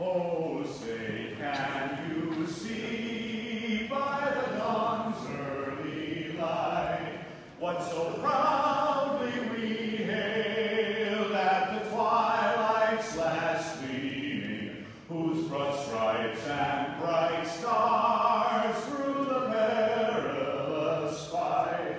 Oh, say, can you see by the dawn's early light what so proudly we hailed at the twilight's last gleaming, whose broad stripes and bright stars through the perilous fight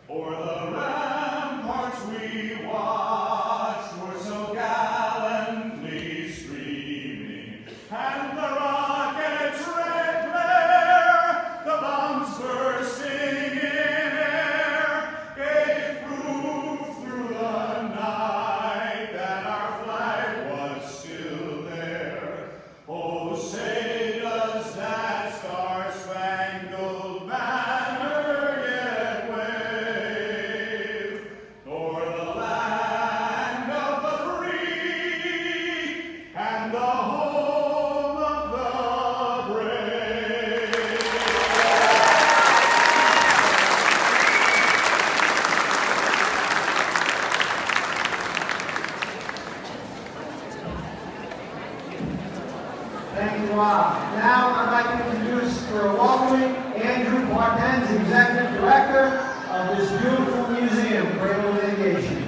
o'er the ramparts we watched were so gallantly streaming, and the rocket's red glare, the bombs bursting in air, gave proof through the night that our flag was still there. Oh, say does that star-spangled banner yet wave o'er the land of the free and the home of the brave? Thank you, Rob. Now I'd like to introduce for a welcoming Andrew Bartens, Executive Director of this beautiful museum, Cradle of Aviation.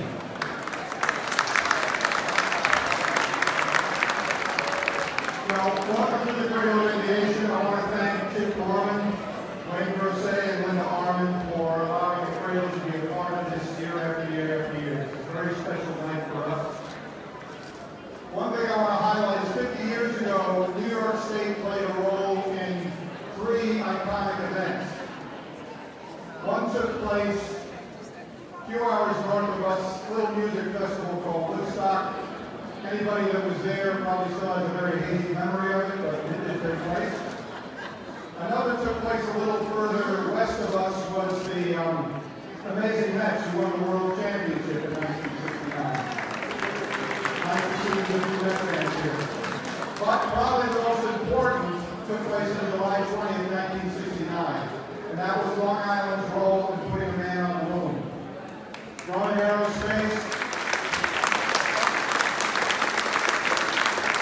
Well, welcome to the Cradle of Aviation. I want to thank Chip Gorman, Wayne Grosset, and Linda Arman for allowing the Cradle to be a part of this year after year after year. It's a very special night for us. One thing I want to highlight is 50 years ago, New York State played a role in 3 iconic events. One took place a few hours north of us, a little music festival called Woodstock. Anybody that was there probably still has a very hazy memory of it, but it did take place. Another took place a little further west of us was the amazing Mets who won the World Championship in 1969. Nice to see the Mets fans here. But probably the most important took place on July 20th, 1969. And that was Long Island's role in putting a man on the moon. Going to aerospace,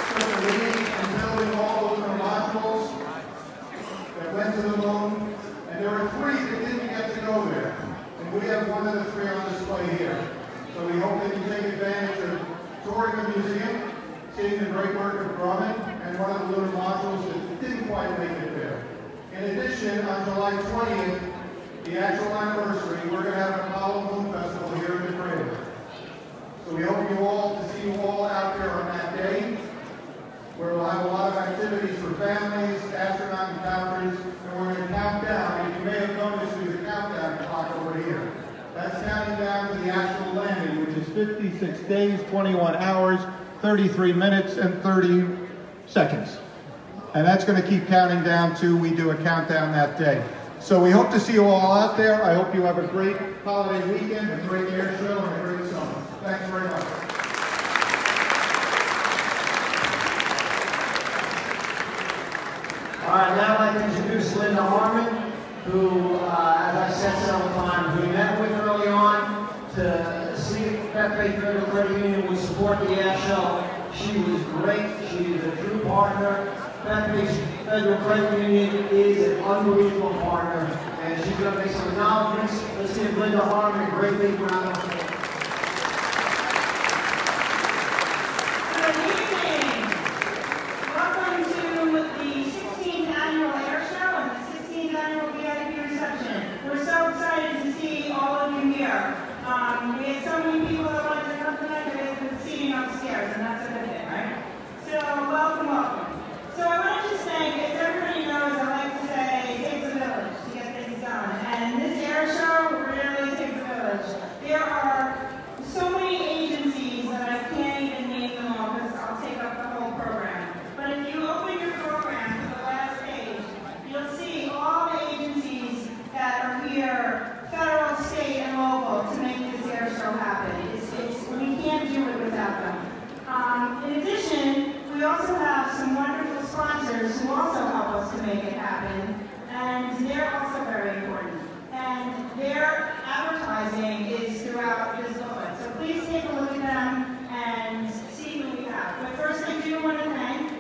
took the lead in building all those modules that went to the moon. And there were 3 that didn't get to go there. And we have one of the 3 on display here. So we hope that you take advantage of touring the museum, seeing the great work of Grumman, and one of the lunar modules that didn't quite make it there. In addition, on July 20th, the actual anniversary, we're going to have an Apollo Moon Festival here in the Cradle. So we hope to see you all out there on that day, where we'll have a lot of activities for families, astronaut encounters, and we're going to count down. And you may have noticed there's a countdown clock over here. That's counting down to the actual landing, which is 56 days, 21 hours, 33 minutes, and 30 seconds. And that's going to keep counting down to we do a countdown that day. So we hope to see you all out there. I hope you have a great holiday weekend, a great air show, and a great summer. Thanks very much. All right, now I'd like to introduce Linda Arman, who, as I said several times, we met with early on to see Bethpage Federal Credit Union would support the air show. She was great. She is a true partner. Bethpage Federal Credit Union is an unbelievable partner, and she's going to make some acknowledgments. Let's give Linda Arman a great big round of applause. We had so many people that wanted to come tonight that they've been seating upstairs, and that's a good thing, right? So, welcome, welcome. So I want to just thank, as everybody knows, I like to say, it takes a village to get things done. And this air show really takes a village. There are so many agencies that I can't even name them all because I'll take up the whole program. But if you open your program to the last page, you'll see all the agencies that are here, federal, state, and local, to make this air show happen. We can't do it without them. In addition, we also have some wonderful sponsors who also help us to make it happen, and they're also very important. And their advertising is throughout this booklet. So please take a look at them and see who we have. But first, I do want to thank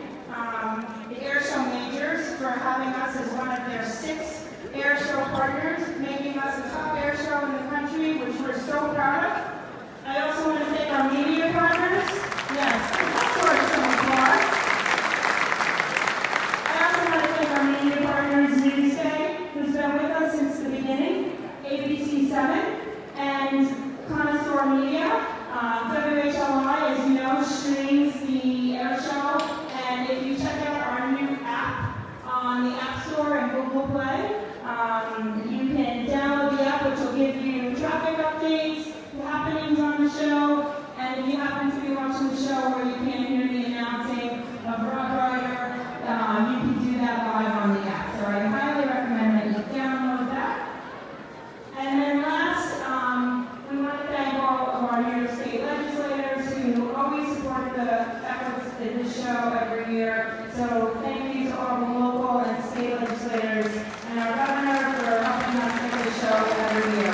the efforts in this show every year. So thank you to all the local and state legislators and our governor for helping us make this show every year.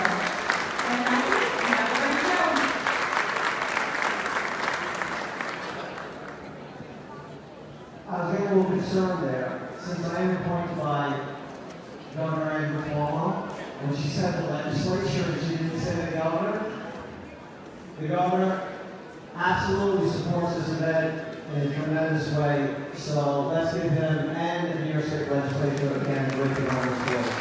And that's it. Have a great show. I was getting a little concerned there, since I am appointed by Governor Andrew Cuomo, and she said the legislature, and she didn't say the governor. The governor absolutely supports this event in a tremendous way, so let's give him and the New York State Legislature again a great round of applause.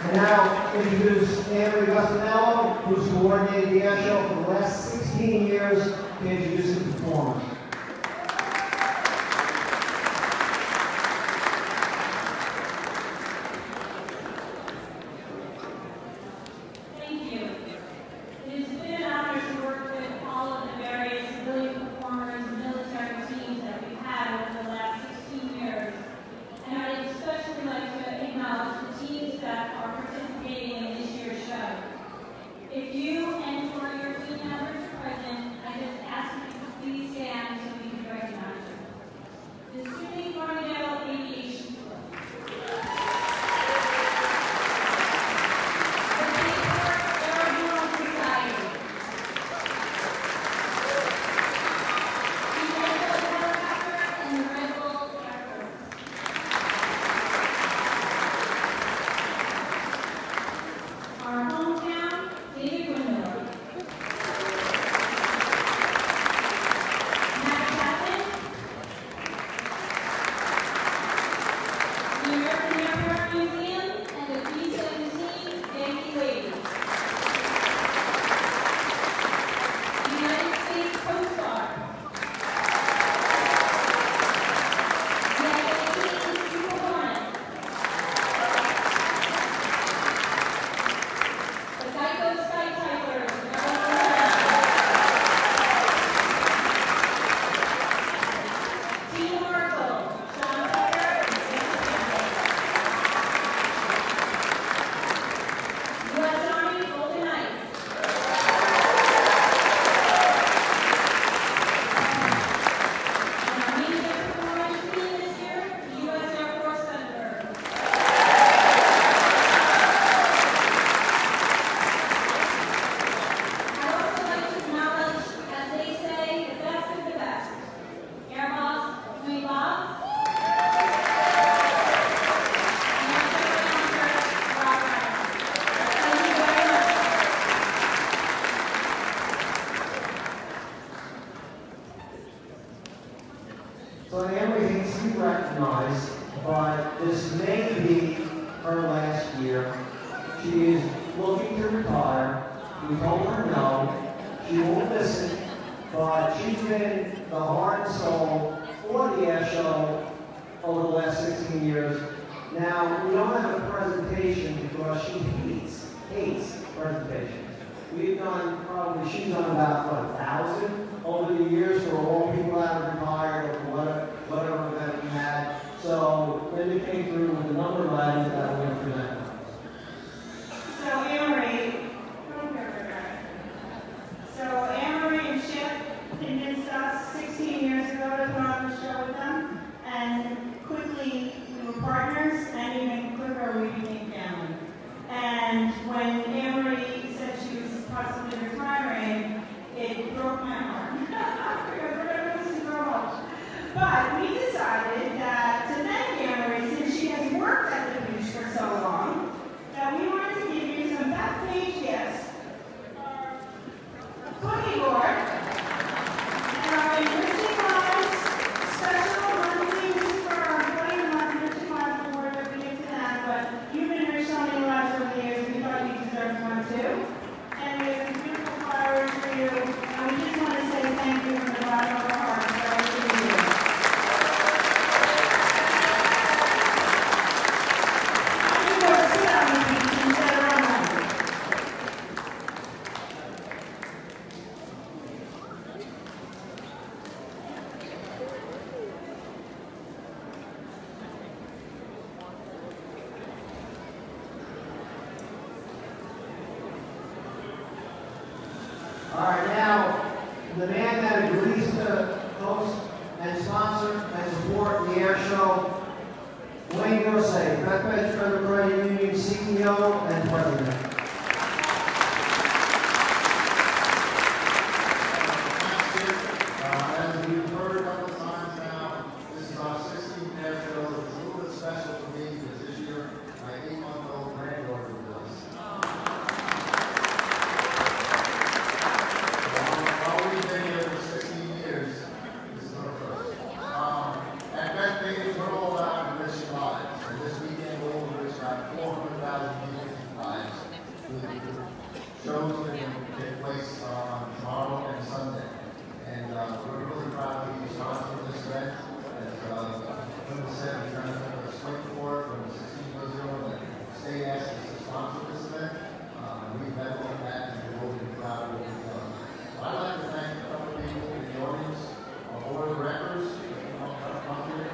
And now introduce Anne Gustinello, who's coordinated the air show for the last 16 years, to introduce the performers. If you and or your team members are present, I just ask you to please stand so we can recognize you. The SUNY Cradle Aviation Club. The Paper Aerodrome Society. The Cradle Helicopter and the Cradle Air Force. Our hometown, David Windmiller. Matt Chapman. The American Aircraft Museum and the B-17 Yankee Lady. The United States Coast Guard. The Aviation Super Hornet. The Geico Sky Tigers. Team Marshall, Sean Tucker, U.S. Army Golden Knights. And our main guest performance team this year, the U.S. Air Force Thunderbirds. I'd also like to acknowledge, as they say, the best of the best. Air Boss, Wayne Bobs. And Air Ship Announcer, Rob Brown. Thank you very much. So Anne needs to be recognized, but this may be her last year. She is looking to retire. We told her no. She won't listen, but she's been the heart and soul for the air show over the last 16 years. Now, we don't have a presentation because she hates presentations. We've done probably, she's done about, 1,000 over the years for all people that have retired or for whatever event we had. So Linda came through with a number of items that we're going to present. So Anne-Marie and Chip convinced us 16 years ago to put on the show with them, and quickly we were partners, and even quicker we became family. And when Anne-Marie said she was possibly retiring, it broke my heart. Because we're going to miss her so much. But we decided that to thank Anne-Marie, since she has worked at the beach for so long, All right, now, the man that agrees to host and sponsor and support the air show, Wayne Grossay, Bethpage Cradle Credit Union CEO and President. As you've heard a couple of times now, this is our 16th air show. It's a little bit special for me because this year my 8-month-old granddaughter was with us. While we've been here for 16 years, this is our first. At Bethpage, we're all about enriching lives. And this weekend, we'll enrich about 400,000 people's lives with shows that will take place tomorrow and Sunday. And we're really proud to be sponsoring this event. As Linda said, we're trying to put a swing for it when the 16 goes on. The state asked us to sponsor this event. We've met on that and we're really proud of what we've done. I'd like to thank a couple of people in the audience, our board of directors, come here.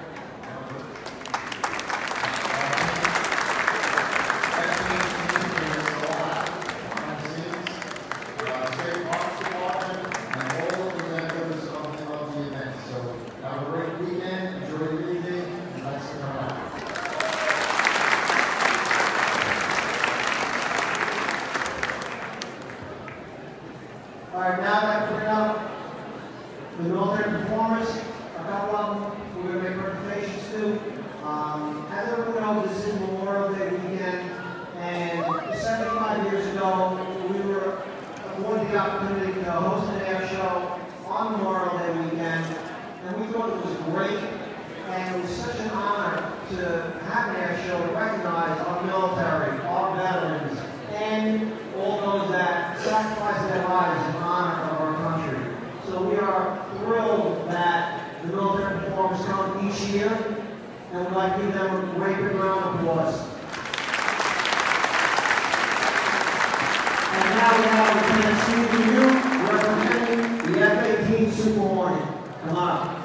All right, now I'd like to bring up the military performers. A couple of them we're going to make presentations to. As everyone knows, this is Memorial Day weekend, and 75 years ago, we were afforded the opportunity to host an air show on Memorial Day weekend, and we thought it was great, and it was such an honor to have an air show to recognize our military, our veterans, and all those that sacrificed their lives in honor of our country. So we are thrilled that the military performers come each year, and we'd like to give them a great big round of applause. And now we have Lieutenant Steve Yu representing the F-18 Super Hornet. Come on up.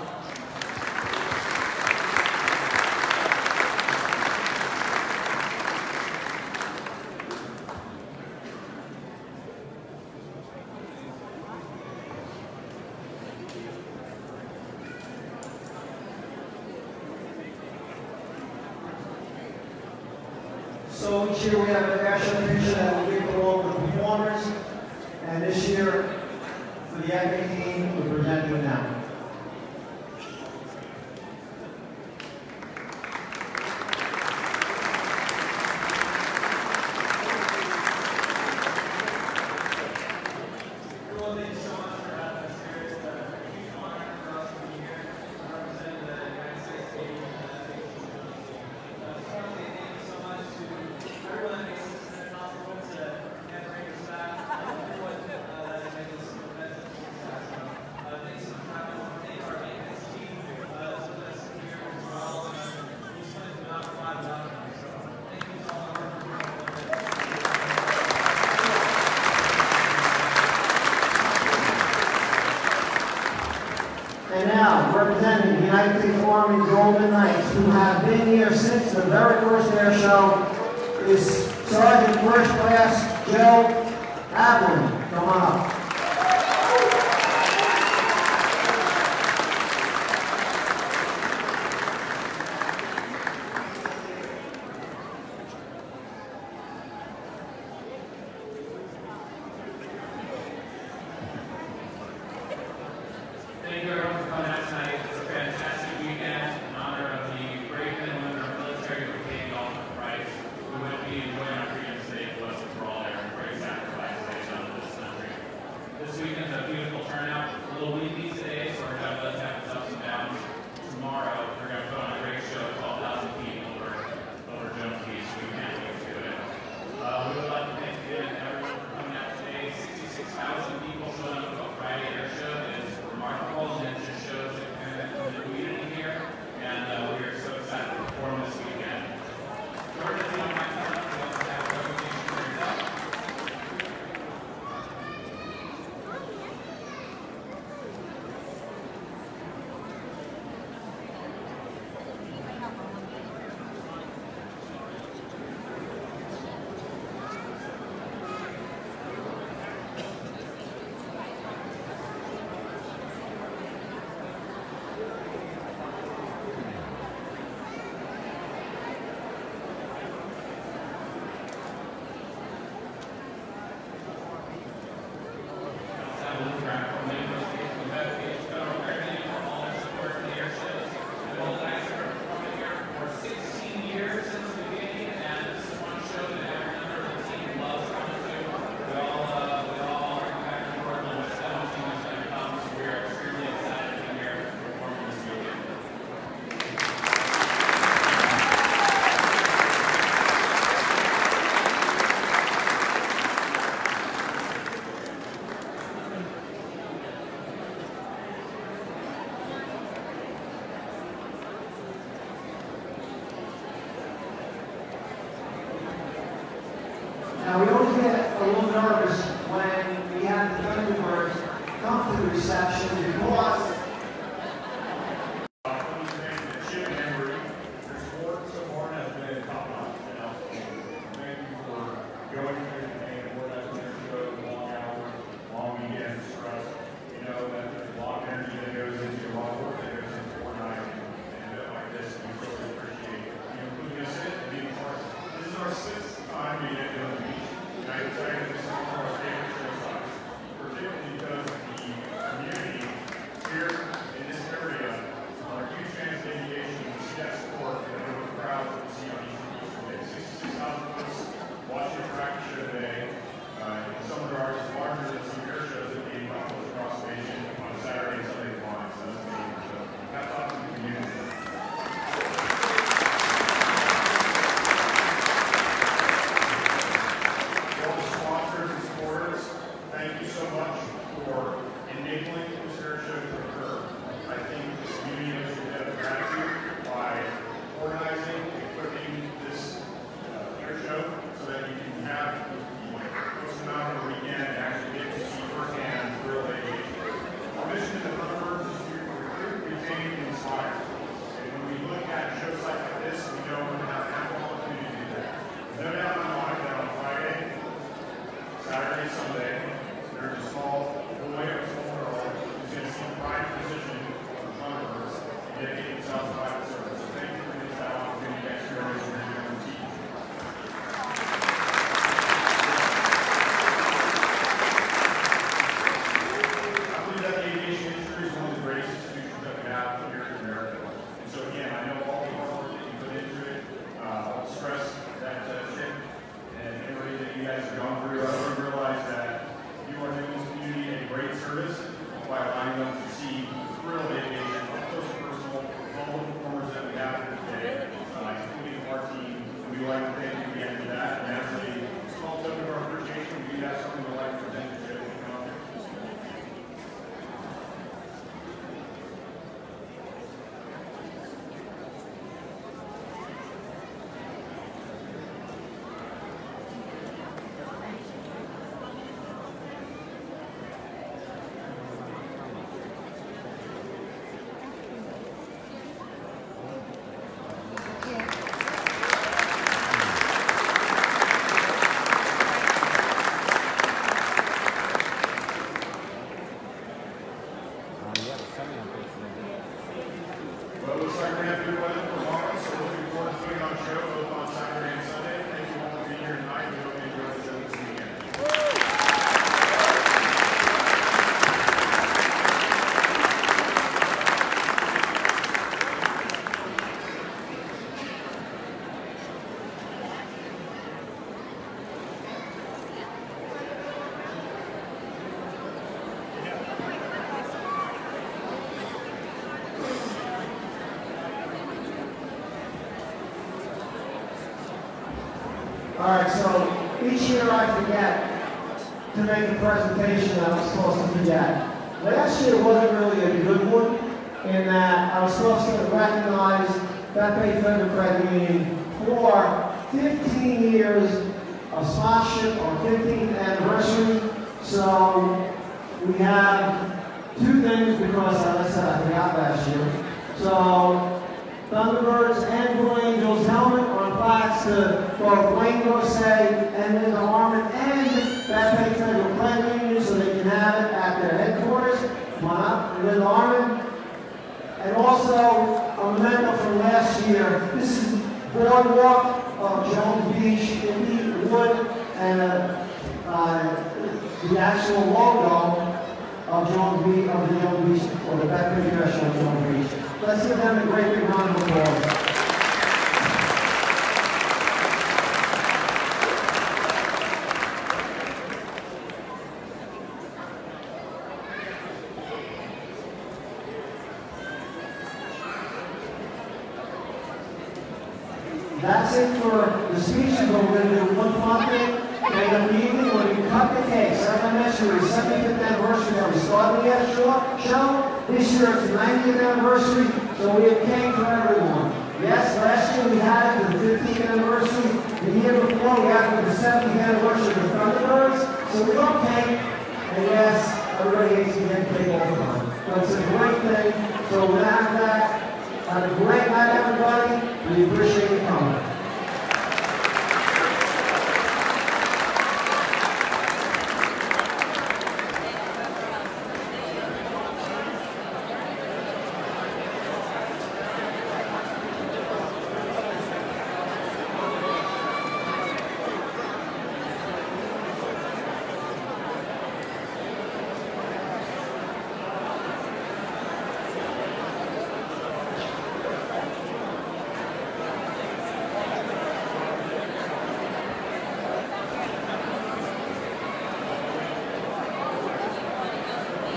So each year we have an air show picture that we give to all the performers, and this year for the F-18 we're presenting them. And now, representing the United States Army Golden Knights, who have been here since the very first air show, is Sergeant First Class Joe Ablin. Come on up. Thank you everyone for coming out tonight. It's a fantastic weekend in honor of the brave men and women of our military who paid the ultimate price. We wouldn't be enjoying our freedom today if it wasn't for all their great sacrifices they've done. someday, there's a small boy or small girl who's going to see pride position on Thunderbirds and dedicate themselves to private service. So thank you for giving us that opportunity next year as your young team. I believe that the aviation industry is one of the greatest institutions that we have here in America. And so again, I know all the hard work that you put into it, all the stress that Chip and everybody that you guys have gone through. I really realize that you are doing this community a great service by allowing them to see the thrill of aviation, up close and personal, all the performers that we have here today, including our team. And we would like to thank you again for that. And as a small token of our appreciation, we do have something we'd like to present to Chip. Well, it looks like we have good weather for tomorrow, so looking forward to putting on a show both on Saturday and Sunday. Thank you all for being here tonight. We hope you enjoy the show this weekend. All right, so each year I forget to make a presentation that I'm supposed to forget. Last year wasn't really a good one in that I was supposed to recognize Bethpage Federal Credit Union for 15 years of sponsorship, our 15th anniversary. So we have two things because, as I said, I forgot last year. So Thunderbirds and Blue Angels helmet on plaques to both Wayne Gosset and Linda Harmon and Bethpage Federal Credit Union so they can have it at their headquarters. Come on up, Linda Harmon. And also a memento from last year. This is Boardwalk of Jones Beach in the wood and the actual logo of Jones Beach, of the Jones Beach, or the Bethpage National Jones Beach. Let's give them a great big round of applause. That's it for the speeches, but we're going to do one fun thing. And in the evening, when we cut the cake, as I mentioned, it's the 75th anniversary that we started the show. This year it's the 90th anniversary, so we have cake for everyone. Yes, last year we had it for the 15th anniversary. The year before we had it for the 70th anniversary of the Thunderbirds. So we love cake, and yes, everybody hates to get cake all the time. But it's a great thing, so we're going to have that. Have a great night, everybody. We appreciate you coming.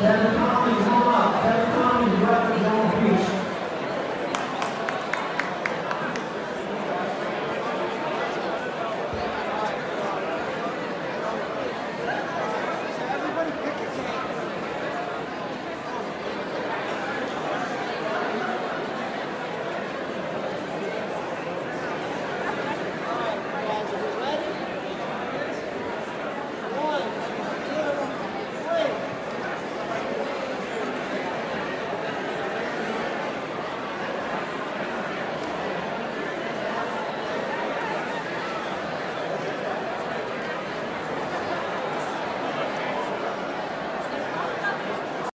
Then